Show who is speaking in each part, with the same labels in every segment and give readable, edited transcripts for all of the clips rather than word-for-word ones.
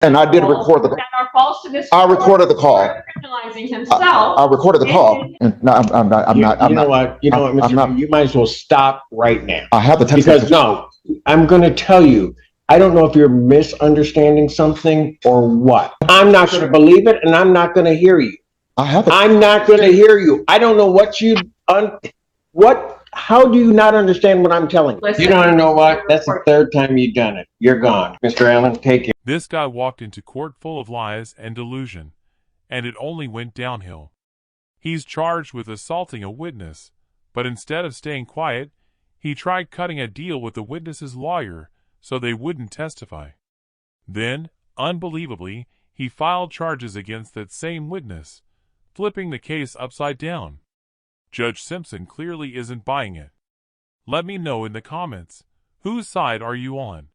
Speaker 1: And I did record the.
Speaker 2: That are false to this.
Speaker 1: I recorded the call.
Speaker 2: Criminalizing himself.
Speaker 1: I recorded the call. And no, I'm not.
Speaker 3: You know what, Mr.
Speaker 1: not,
Speaker 3: you might as well stop right now.
Speaker 1: I have the text
Speaker 3: because
Speaker 1: message.
Speaker 3: no, I'm going to tell you. I don't know if you're misunderstanding something or what. I'm not going to believe it, and I'm not going to hear you. I'm not going to hear you. I don't know what you How do you not understand what I'm telling you?
Speaker 2: Listen,
Speaker 3: you don't know what? That's the third time you've done it. You're gone. Mr. Allen, take it.
Speaker 4: This guy walked into court full of lies and delusion, and it only went downhill. He's charged with assaulting a witness, but instead of staying quiet, he tried cutting a deal with the witness's lawyer so they wouldn't testify. Then, unbelievably, he filed charges against that same witness, flipping the case upside down. Judge Simpson clearly isn't buying it. Let me know in the comments. Whose side are you on?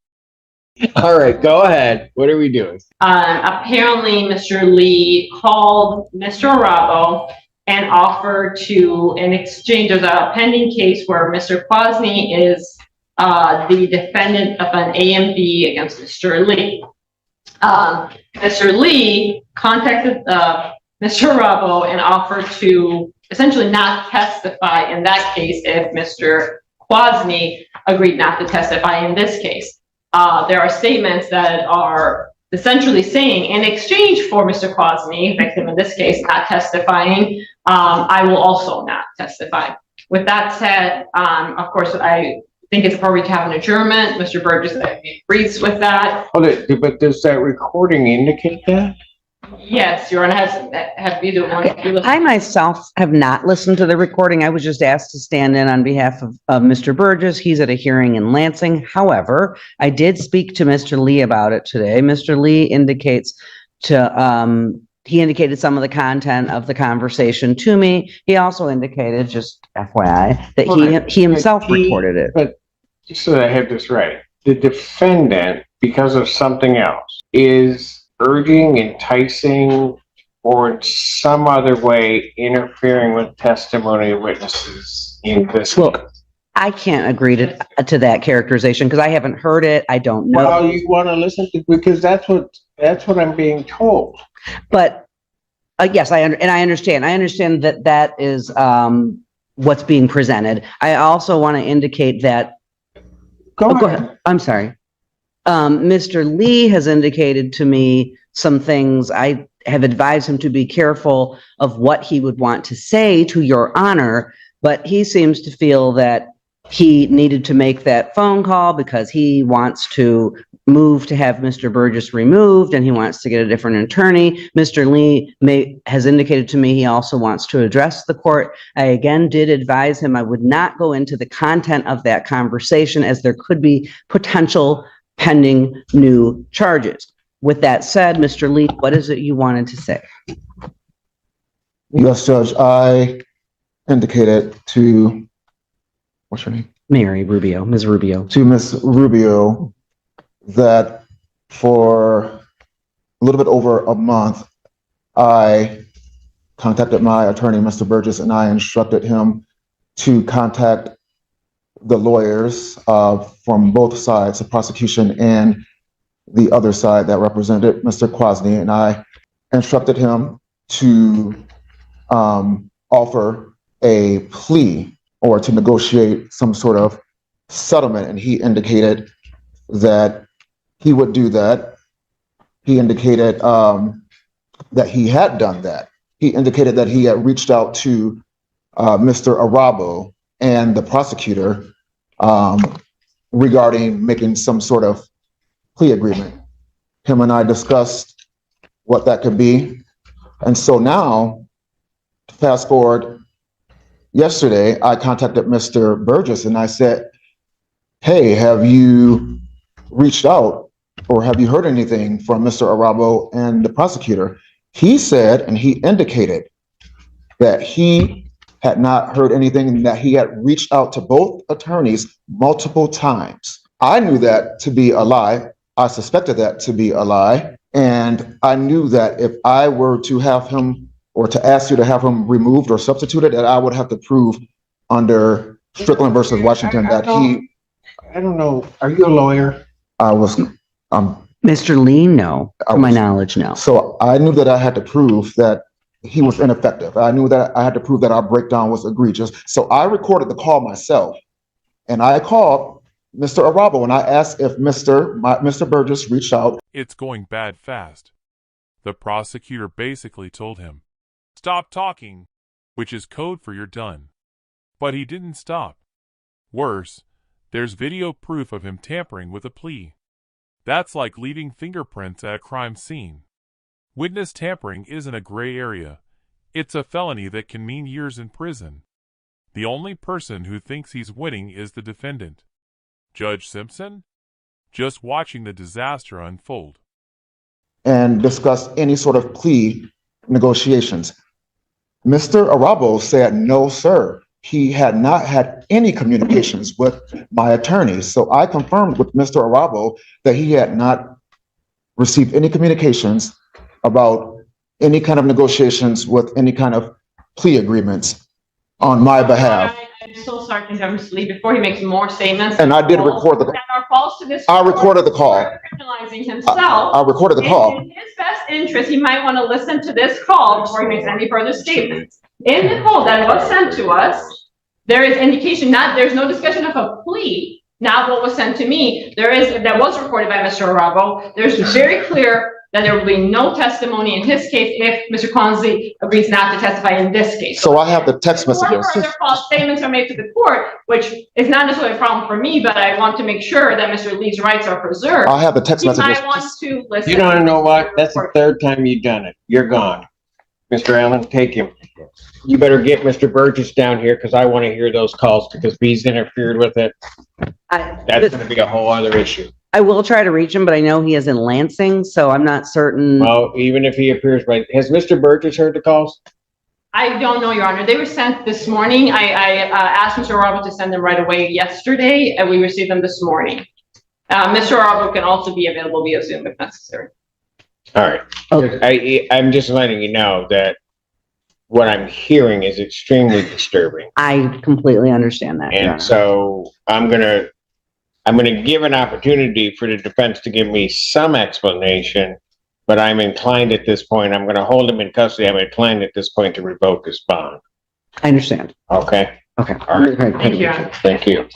Speaker 3: All right, go ahead. What are we doing?
Speaker 2: Apparently, Mr. Lee called Mr. Arabo and offered to, in exchange, there's a pending case where Mr. Kwasny is the defendant of an AMV against Mr. Lee. Mr. Lee contacted Mr. Arabo and offered to essentially not testify in that case if Mr. Kwasny agreed not to testify in this case. There are statements that are essentially saying, in exchange for Mr. Kwasny, victim in this case, not testifying, I will also not testify. With that said, of course, I think it's appropriate to have an adjournment. Mr. Burgess agrees with that.
Speaker 3: But does that recording indicate that?
Speaker 2: Yes, Your Honor. Have either one of you listened?
Speaker 5: I myself have not listened to the recording. I was just asked to stand in on behalf of Mr. Burgess. He's at a hearing in Lansing. However, I did speak to Mr. Lee about it today. Mr. Lee indicates he indicated some of the content of the conversation to me. He also indicated, just FYI, that he himself recorded it.
Speaker 3: But just so that I have this right, the defendant, because of something else, is urging, enticing, or in some other way interfering with testimony of witnesses in this case.
Speaker 5: I can't agree to that characterization because I haven't heard it. I don't know.
Speaker 3: Well, you want to listen to, because that's what I'm being told.
Speaker 5: But yes, I understand. I understand that is what's being presented. I also want to indicate that. Go ahead. I'm sorry. Mr. Lee has indicated to me some things. I have advised him to be careful of what he would want to say to Your Honor, but he seems to feel that he needed to make that phone call because he wants to move to have Mr. Burgess removed and he wants to get a different attorney. Mr. Lee has indicated to me he also wants to address the court. I again did advise him I would not go into the content of that conversation as there could be potential pending new charges. With that said, Mr. Lee, what is it you wanted to say?
Speaker 1: Yes, Judge. I indicated to, what's her name?
Speaker 5: Ms. Rubio.
Speaker 1: To Ms. Rubio that for a little bit over a month, I contacted my attorney, Mr. Burgess, and I instructed him to contact the lawyers from both sides, the prosecution and the other side that represented Mr. Kwasny, and I instructed him to offer a plea or to negotiate some sort of settlement, and he indicated that he would do that. He indicated that he had done that. He indicated that he had reached out to Mr. Arabo and the prosecutor regarding making some sort of plea agreement. Him and I discussed what that could be. And so now, fast forward, yesterday, I contacted Mr. Burgess and I said, hey, have you reached out or have you heard anything from Mr. Arabo and the prosecutor? He said, and he indicated that he had not heard anything and that he had reached out to both attorneys multiple times. I knew that to be a lie. I suspected that to be a lie. And I knew that if I were to have him or to ask you to have him removed or substituted, that I would have to prove under Strickland versus Washington that he...
Speaker 3: I don't know. Are you a lawyer?
Speaker 1: I'm
Speaker 5: Mr. Lee, no. To my knowledge, no.
Speaker 1: So I knew that I had to prove that he was ineffective. I knew that I had to prove that our breakdown was egregious. So I recorded the call myself, and I called Mr. Arabo and I asked if Mr. Burgess reached out.
Speaker 4: It's going bad fast. The prosecutor basically told him, "Stop talking," which is code for "you're done." But he didn't stop. Worse, there's video proof of him tampering with a plea. That's like leaving fingerprints at a crime scene. Witness tampering isn't a gray area. It's a felony that can mean years in prison. The only person who thinks he's winning is the defendant. Judge Simpson? Just watching the disaster unfold.
Speaker 1: And discuss any sort of plea negotiations. Mr. Arabo said, no, sir. He had not had any communications with my attorney. So I confirmed with Mr. Arabo that he had not received any communications about any kind of negotiations with any kind of plea agreements on my behalf.
Speaker 2: I'm so sorry to interrupt Mr. Lee before he makes more statements.
Speaker 1: And I did record the call.
Speaker 2: That are false to this.
Speaker 1: I recorded the call.
Speaker 2: Criminalizing himself.
Speaker 1: I recorded the call.
Speaker 2: In his best interest, he might want to listen to this call before he makes any further statements. In the call that was sent to us, there is indication there's no discussion of a plea. Not what was sent to me. That was recorded by Mr. Arabo. There's very clear that there will be no testimony in his case if Mr. Consley agrees not to testify in this case.
Speaker 1: So I have the text messages.
Speaker 2: Further false statements are made to the court, which is not necessarily a problem for me, but I want to make sure that Mr. Lee's rights are preserved.
Speaker 1: I have the text messages.
Speaker 2: I want to listen.
Speaker 3: You don't know what? That's the third time you've done it. You're gone. Mr. Allen, take him. You better get Mr. Burgess down here because I want to hear those calls because if he's interfered with it, that's going to be a whole other issue.
Speaker 5: I will try to reach him, but I know he is in Lansing, so I'm not certain.
Speaker 3: Well, even if he appears, right? Has Mr. Burgess heard the calls?
Speaker 2: I don't know, Your Honor. They were sent this morning. I asked Mr. Arabo to send them right away yesterday, and we received them this morning. Mr. Arabo can also be available via Zoom if necessary.
Speaker 3: All right. Okay. I'm just letting you know that what I'm hearing is extremely disturbing.
Speaker 5: I completely understand that.
Speaker 3: And so I'm gonna give an opportunity for the defense to give me some explanation, but I'm inclined at this point, I'm gonna hold him in custody. I'm inclined at this point to revoke his bond.
Speaker 5: I understand.
Speaker 3: Okay.
Speaker 5: Okay.
Speaker 3: All right.
Speaker 2: Thank you, Your Honor.
Speaker 3: Thank you.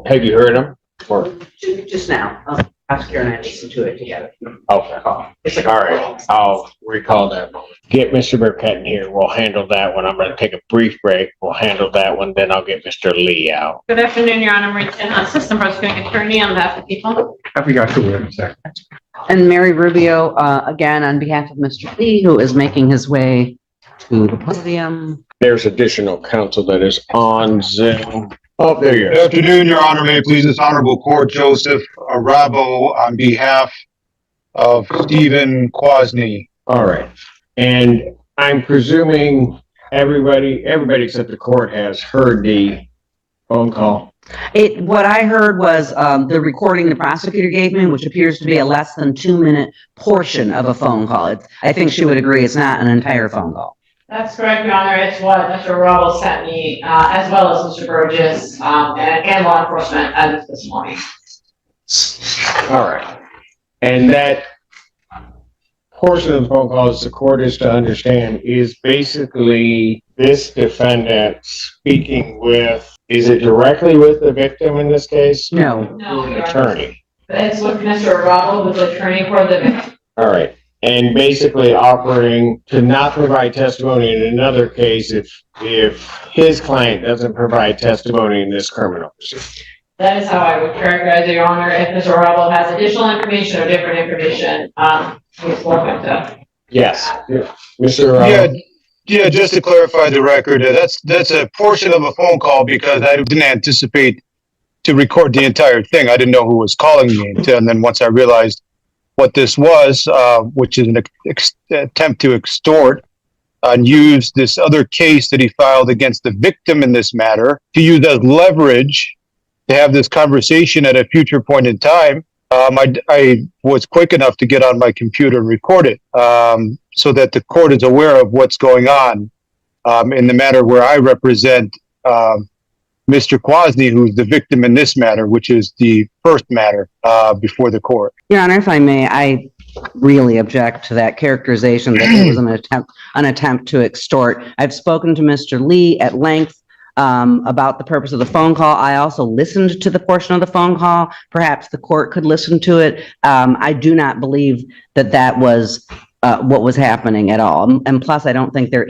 Speaker 3: Have you heard him? Or
Speaker 5: Just now. Oscar and I listened to it together.
Speaker 3: okay. It's like, all right, I'll recall that moment. Get Mr. Burkett in here. We'll handle that one. I'm gonna take a brief break. We'll handle that one. Then I'll get Mr. Lee out.
Speaker 2: Good afternoon, Your Honor. Marie Tin, Assistant Prosecuting Attorney on behalf of the people.
Speaker 6: I forgot to wait a second.
Speaker 5: And Mary Rubio, again, on behalf of Mr. Lee, who is making his way to the podium.
Speaker 3: There's additional counsel that is on Zoom. Oh, there you
Speaker 6: Good
Speaker 3: are.
Speaker 6: afternoon, Your Honor. May it please this honorable court, Joseph Arabo on behalf of Stephen Quasney.
Speaker 3: All right. And I'm presuming everybody except the court has heard the phone call.
Speaker 5: What I heard was the recording the prosecutor gave me, which appears to be a less than 2-minute portion of a phone call. I think she would agree it's not an entire phone call.
Speaker 2: That's correct, Your Honor. It's what Mr. Arabo sent me, as well as Mr. Burgess, and law enforcement as of this morning.
Speaker 3: All right. And that portion of the phone call, as the court is to understand, is basically this defendant speaking with, is it directly with the victim in this case?
Speaker 5: No.
Speaker 2: No,
Speaker 3: An
Speaker 2: Your Honor.
Speaker 3: attorney.
Speaker 2: It's with Mr. Arabo, the attorney for the victim.
Speaker 3: All right. And basically offering to not provide testimony in another case if his client doesn't provide testimony in this criminal proceeding.
Speaker 2: That is how I would characterize it, Your Honor. If Mr. Arabo has additional information or different information, he's welcome to.
Speaker 3: Yes. Mr.
Speaker 6: Yeah, just to clarify the record, that's a portion of a phone call because I didn't anticipate to record the entire thing. I didn't know who was calling me until, and then once I realized what this was, which is an attempt to extort and use this other case that he filed against the victim in this matter to use as leverage to have this conversation at a future point in time. I was quick enough to get on my computer and record it so that the court is aware of what's going on in the matter where I represent Mr. Kwasny, who's the victim in this matter, which is the first matter before the court.
Speaker 5: Your Honor, if I may, I really object to that characterization that it was an attempt to extort. I've spoken to Mr. Lee at length about the purpose of the phone call. I also listened to the portion of the phone call. Perhaps the court could listen to it. I do not believe that that was what was happening at all. And plus, I don't think there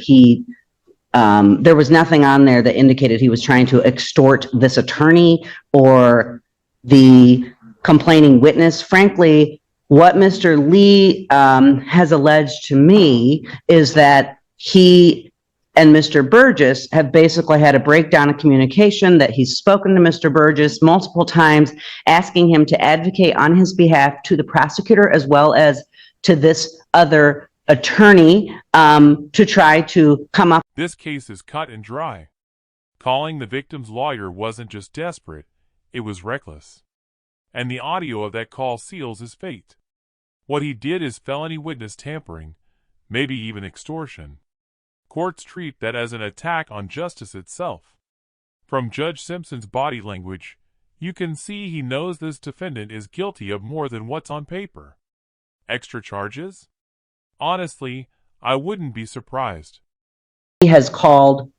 Speaker 5: was nothing on there that indicated he was trying to extort this attorney or the complaining witness. Frankly, what Mr. Lee has alleged to me is that he and Mr. Burgess have basically had a breakdown of communication, that he's spoken to Mr. Burgess multiple times, asking him to advocate on his behalf to the prosecutor as well as to this other attorney to try to come up.
Speaker 4: This case is cut and dry. Calling the victim's lawyer wasn't just desperate, it was reckless. And the audio of that call seals his fate. What he did is felony witness tampering, maybe even extortion. Courts treat that as an attack on justice itself. From Judge Simpson's body language, you can see he knows this defendant is guilty of more than what's on paper. Extra charges? Honestly, I wouldn't be surprised.
Speaker 5: He has called,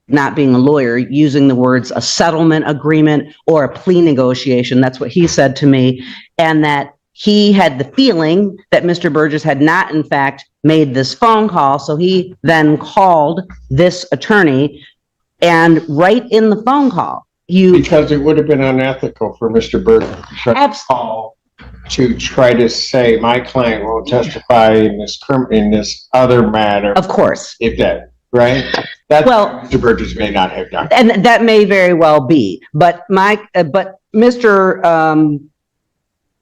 Speaker 5: not being a lawyer, using the words a settlement agreement or a plea negotiation. That's what he said to me. And that he had the feeling that Mr. Burgess had not, in fact, made this phone call. So he then called this attorney, and right in the phone call,
Speaker 3: because it would have been unethical for Mr. Burgess to call to try to say my client won't testify in this other matter.
Speaker 5: Of course.
Speaker 3: If that, right? That's
Speaker 5: well,
Speaker 3: what Mr. Burgess may not have done.
Speaker 5: And that may very well be. But Mr.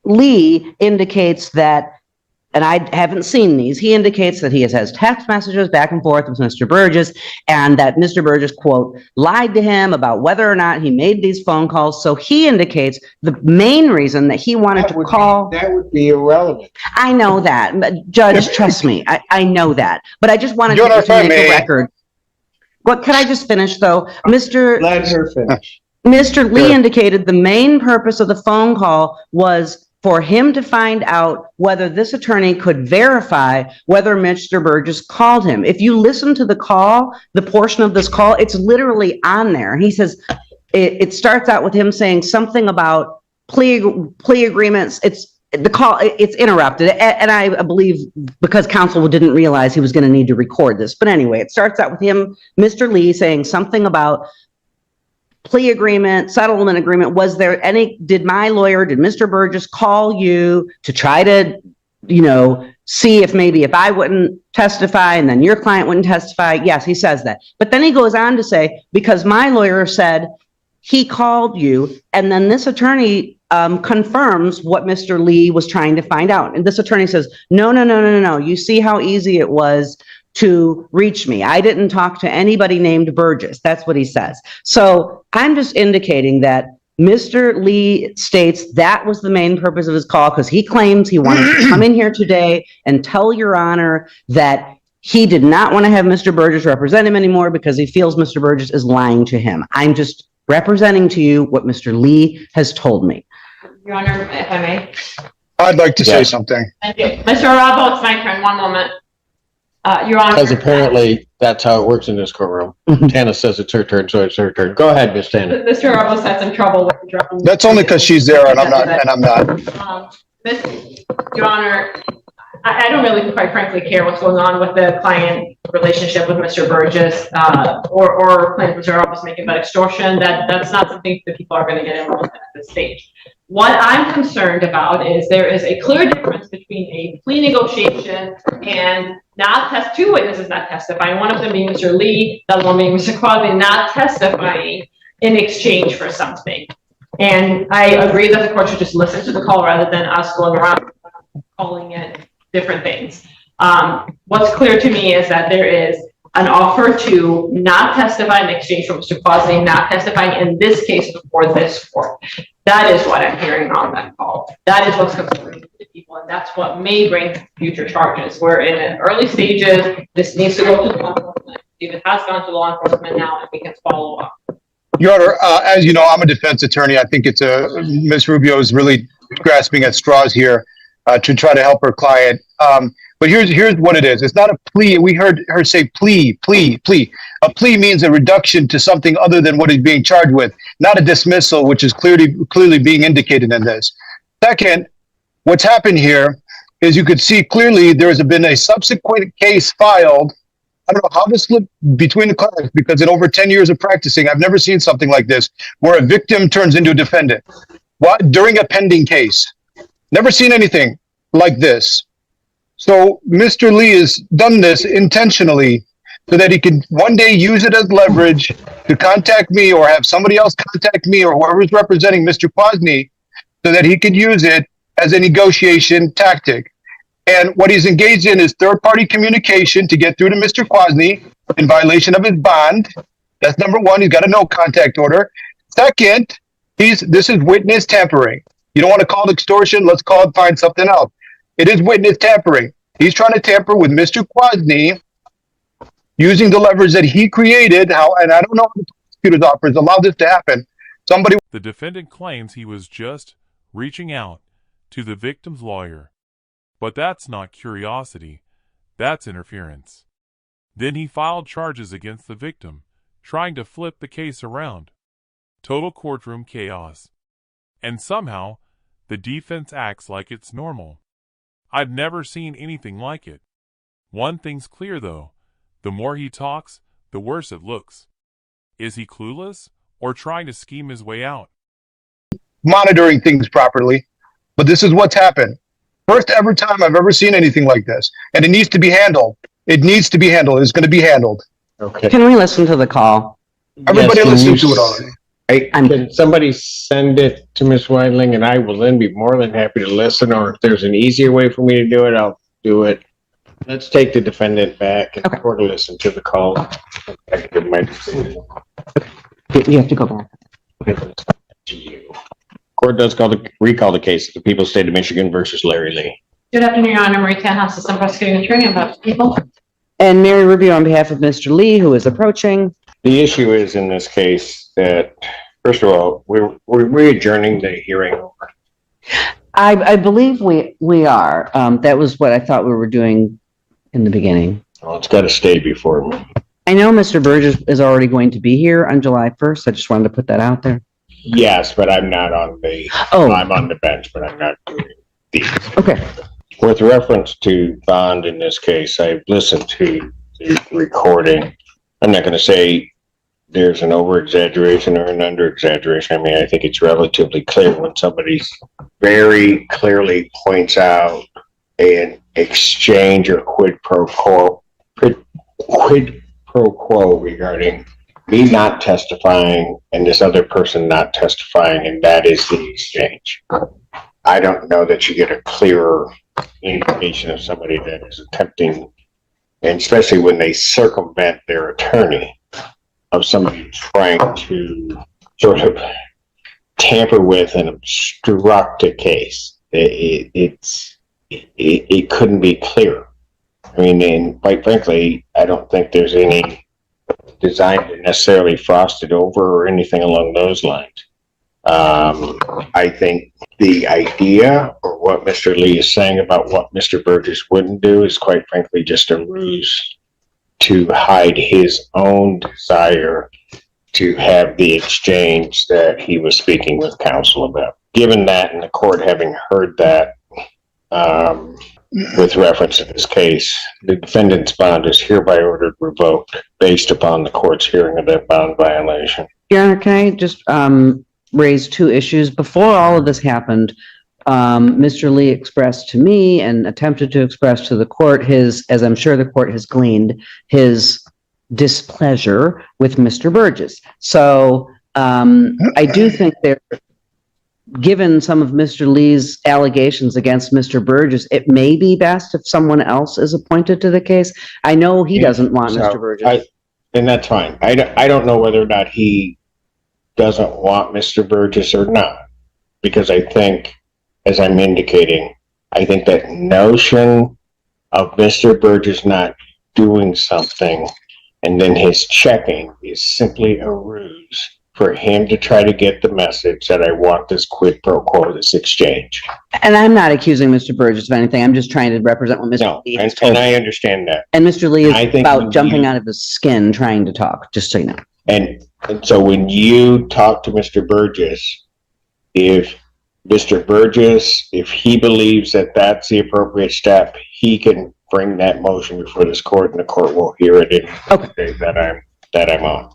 Speaker 5: Lee indicates that, and I haven't seen these, he indicates that he has text messages back and forth with Mr. Burgess, and that Mr. Burgess, quote, lied to him about whether or not he made these phone calls. So he indicates the main reason that he wanted to call.
Speaker 3: That would be irrelevant.
Speaker 5: I know that. But Judge, trust me, I know that. But I just wanted to make a record. What, can I just finish though?
Speaker 3: Let her finish.
Speaker 5: Mr. Lee indicated the main purpose of the phone call was for him to find out whether this attorney could verify whether Mr. Burgess called him. If you listen to the call, the portion of this call, it's literally on there. He says, it starts out with him saying something about plea agreements. The call, it's interrupted. And I believe because counsel didn't realize he was going to need to record this. But anyway, it starts out with him, Mr. Lee, saying something about plea agreement, settlement agreement. Was there any, did Mr. Burgess call you to try to, see if I wouldn't testify and then your client wouldn't testify? Yes, he says that. But then he goes on to say, because my lawyer said he called you, and then this attorney confirms what Mr. Lee was trying to find out. And this attorney says, no. You see how easy it was to reach me. I didn't talk to anybody named Burgess. That's what he says. So I'm just indicating that Mr. Lee states that was the main purpose of his call, because he claims he wanted to come in here today and tell Your Honor that he did not want to have Mr. Burgess represent him anymore because he feels Mr. Burgess is lying to him. I'm just representing to you what Mr. Lee has told me.
Speaker 2: Your Honor, if I may.
Speaker 6: I'd like to say something.
Speaker 2: Thank you. Mr. Arabo, it's my turn. One moment. Your Honor.
Speaker 3: Because apparently that's how it works in this courtroom. Tana says it's her turn, so it's her turn. Go ahead, Miss Tana.
Speaker 2: Mr. Arabo had some trouble with interrupting.
Speaker 6: That's only because she's there and I'm not.
Speaker 2: Your Honor, I don't really, quite frankly, care what's going on with the client relationship with Mr. Burgess, or claims Mr. Arabo is making about extortion. That's not something that people are going to get involved in at this stage. What I'm concerned about is there is a clear difference between a plea negotiation and two witnesses not testifying, one of them being Mr. Lee, the other one being Mr. Quadley, not testifying in exchange for something. And I agree that the court should just listen to the call rather than us going around calling it different things. What's clear to me is that there is an offer to not testify in exchange for Mr. Quadley not testifying in this case before this court. That is what I'm hearing on that call. That is what's concerning to people, and that's what may bring future charges. We're in early stages. This needs to go to law enforcement. If it has gone to law enforcement now, and we can follow up.
Speaker 6: Your Honor, as you know, I'm a defense attorney. I think Ms. Rubio is really grasping at straws here to try to help her client. But here's what it is. It's not a plea. We heard her say plea. A plea means a reduction to something other than what he's being charged with, not a dismissal, which is clearly being indicated in this. Second, what's happened here is you could see clearly there has been a subsequent case filed. I don't know how this slipped between the cracks, because in over 10 years of practicing, I've never seen something like this, where a victim turns into a defendant. What? During a pending case. Never seen anything like this. So Mr. Lee has done this intentionally so that he can one day use it as leverage to contact me or have somebody else contact me or whoever is representing Mr. Kwasny so that he could use it as a negotiation tactic. And what he's engaged in is third-party communication to get through to Mr. Kwasny in violation of his bond. That's number one. He's got a no contact order. Second, this is witness tampering. You don't want to call it extortion. Let's find something else. It is witness tampering. He's trying to tamper with Mr. Kwasny using the leverage that he created. And I don't know how the prosecutor's office allowed this to happen.
Speaker 4: The defendant claims he was just reaching out to the victim's lawyer. But that's not curiosity. That's interference. Then he filed charges against the victim, trying to flip the case around. Total courtroom chaos. And somehow, the defense acts like it's normal. I've never seen anything like it. One thing's clear, though. The more he talks, the worse it looks. Is he clueless or trying to scheme his way out?
Speaker 6: Monitoring things properly. But this is what's happened. First ever time I've ever seen anything like this. And it needs to be handled. It needs to be handled. It's going to be handled.
Speaker 3: Okay.
Speaker 5: Can we listen to the call?
Speaker 6: Everybody
Speaker 3: Yes,
Speaker 6: listen to it already.
Speaker 3: Can somebody send it to Ms. Weidling, and I will then be more than happy to listen, or if there's an easier way for me to do it, I'll do it. Let's take the defendant back and court to listen to the call. I can give my decision.
Speaker 5: You have to go back.
Speaker 3: To you. Court does recall the case of the People's State of Michigan versus Larry Lee.
Speaker 2: Good afternoon, Your Honor. Marie Tenhouse, Assistant Prosecuting Attorney on behalf of the people.
Speaker 5: And Mary Rubio on behalf of Mr. Lee, who is approaching.
Speaker 3: The issue is in this case that, first of all, we're adjourning the hearing over.
Speaker 5: I believe we are. That was what I thought we were doing in the beginning.
Speaker 3: Well, it's got to stay before me.
Speaker 5: I know Mr. Burgess is already going to be here on July 1st. I just wanted to put that out there.
Speaker 3: Yes, but I'm not on the.
Speaker 5: Oh.
Speaker 3: I'm on the bench, but I'm not doing these.
Speaker 5: Okay.
Speaker 3: With reference to bond in this case, I've listened to the recording. I'm not going to say there's an over-exaggeration or an under-exaggeration. I mean, I think it's relatively clear when somebody very clearly points out an exchange or quid pro quo regarding me not testifying and this other person not testifying, and that is the exchange. I don't know that you get a clearer indication of somebody that is attempting, and especially when they circumvent their attorney, of somebody trying to sort of tamper with and obstruct a case. It couldn't be clearer. I mean, and quite frankly, I don't think there's any design to necessarily frost it over or anything along those lines. I think the idea or what Mr. Lee is saying about what Mr. Burgess wouldn't do is quite frankly just a ruse to hide his own desire to have the exchange that he was speaking with counsel about. Given that, and the court having heard that, with reference to this case, the defendant's bond is hereby ordered revoked based upon the court's hearing of that bond violation.
Speaker 5: Your Honor, can I just raise two issues? Before all of this happened, Mr. Lee expressed to me and attempted to express to the court his, as I'm sure the court has gleaned, his displeasure with Mr. Burgess. So I do think there, given some of Mr. Lee's allegations against Mr. Burgess, it may be best if someone else is appointed to the case. I know he doesn't want Mr. Burgess.
Speaker 3: And that's fine. I don't know whether or not he doesn't want Mr. Burgess or not, because I think, as I'm indicating, I think that notion of Mr. Burgess not doing something and then his checking is simply a ruse for him to try to get the message that I want this quid pro quo, this exchange.
Speaker 5: And I'm not accusing Mr. Burgess of anything. I'm just trying to represent what Mr.
Speaker 3: No,
Speaker 5: Lee has
Speaker 3: and
Speaker 5: told me.
Speaker 3: I understand that.
Speaker 5: And Mr. Lee
Speaker 3: I
Speaker 5: is
Speaker 3: think
Speaker 5: about
Speaker 3: when
Speaker 5: jumping
Speaker 3: you-
Speaker 5: out of his skin trying to talk, just so you know.
Speaker 3: And so when you talk to Mr. Burgess, if Mr. Burgess, if he believes that that's the appropriate step, he can bring that motion before this court, and the court will hear it in the day that I'm on.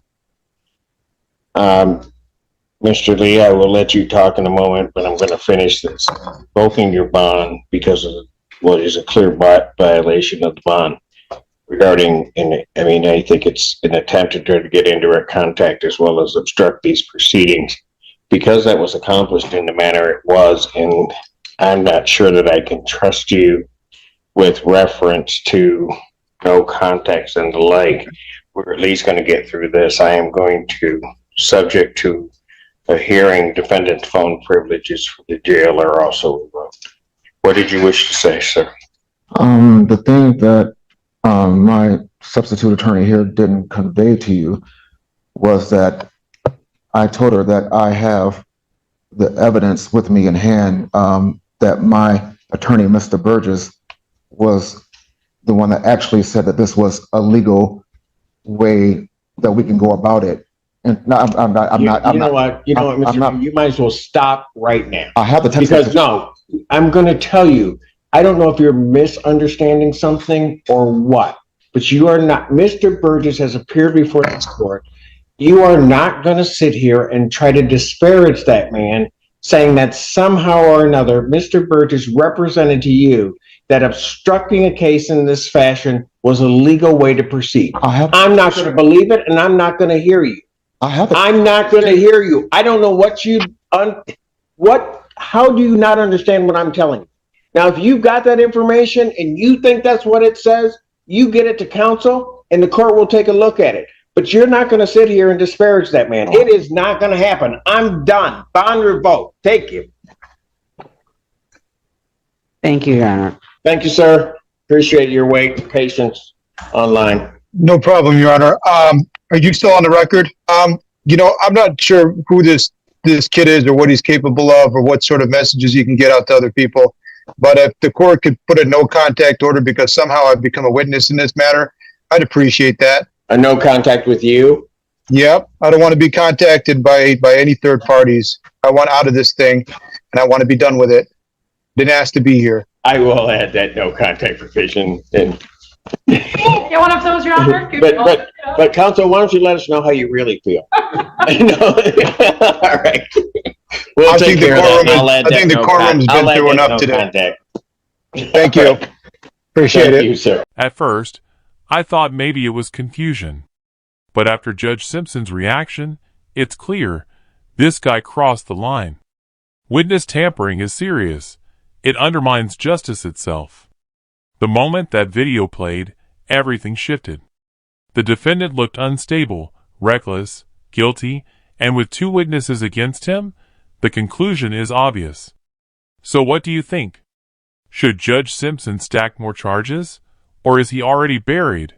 Speaker 3: Mr. Lee, I will let you talk in a moment, but I'm going to finish this. Revoking your bond because of what is a clear violation of the bond regarding, I think it's an attempt to try to get indirect contact as well as obstruct these proceedings. Because that was accomplished in the manner it was, and I'm not sure that I can trust you with reference to no context and the like, we're at least going to get through this. I am going to, subject to a hearing, defendant's phone privileges for the jail are also revoked. What did you wish to say, sir?
Speaker 1: The thing that my substitute attorney here didn't convey to you was that I told her that I have the evidence with me in hand, that my attorney, Mr. Burgess, was the one that actually said that this was a legal way that we can go about it. And no, I'm not.
Speaker 3: You might as well stop right now.
Speaker 1: I have the text
Speaker 3: Because
Speaker 1: message.
Speaker 3: no, I'm going to tell you, I don't know if you're misunderstanding something or what, but you are not. Mr. Burgess has appeared before this court. You are not going to sit here and try to disparage that man, saying that somehow or another, Mr. Burgess represented to you that obstructing a case in this fashion was a legal way to proceed. I'm not going to believe it, and I'm not going to hear you. I'm not going to hear you. I don't know how do you not understand what I'm telling you? Now, if you've got that information and you think that's what it says, you get it to counsel and the court will take a look at it. But you're not going to sit here and disparage that man. It is not going to happen. I'm done. Bond revoked. Thank you.
Speaker 5: Thank you, Your Honor.
Speaker 3: Thank you, sir. Appreciate your wait and patience online.
Speaker 6: No problem, Your Honor. Are you still on the record? I'm not sure who this kid is or what he's capable of or what sort of messages he can get out to other people. But if the court could put a no contact order because somehow I've become a witness in this matter, I'd appreciate that.
Speaker 3: A no contact with you?
Speaker 6: Yep. I don't want to be contacted by any third parties. I want out of this thing and I want to be done with it. Didn't ask to be here.
Speaker 3: I will add that no contact provision in.
Speaker 2: Yeah, one of those, Your Honor.
Speaker 3: But counsel, why don't you let us know how you really feel? All right. We'll
Speaker 6: I
Speaker 3: take
Speaker 6: think
Speaker 3: care of that.
Speaker 6: I think the courtroom's been through enough today. Thank you. Appreciate it.
Speaker 3: Thank you, sir.
Speaker 4: At first, I thought maybe it was confusion. But after Judge Simpson's reaction, it's clear this guy crossed the line. Witness tampering is serious. It undermines justice itself. The moment that video played, everything shifted. The defendant looked unstable, reckless, guilty, and with two witnesses against him, the conclusion is obvious. So what do you think? Should Judge Simpson stack more charges, or is he already buried?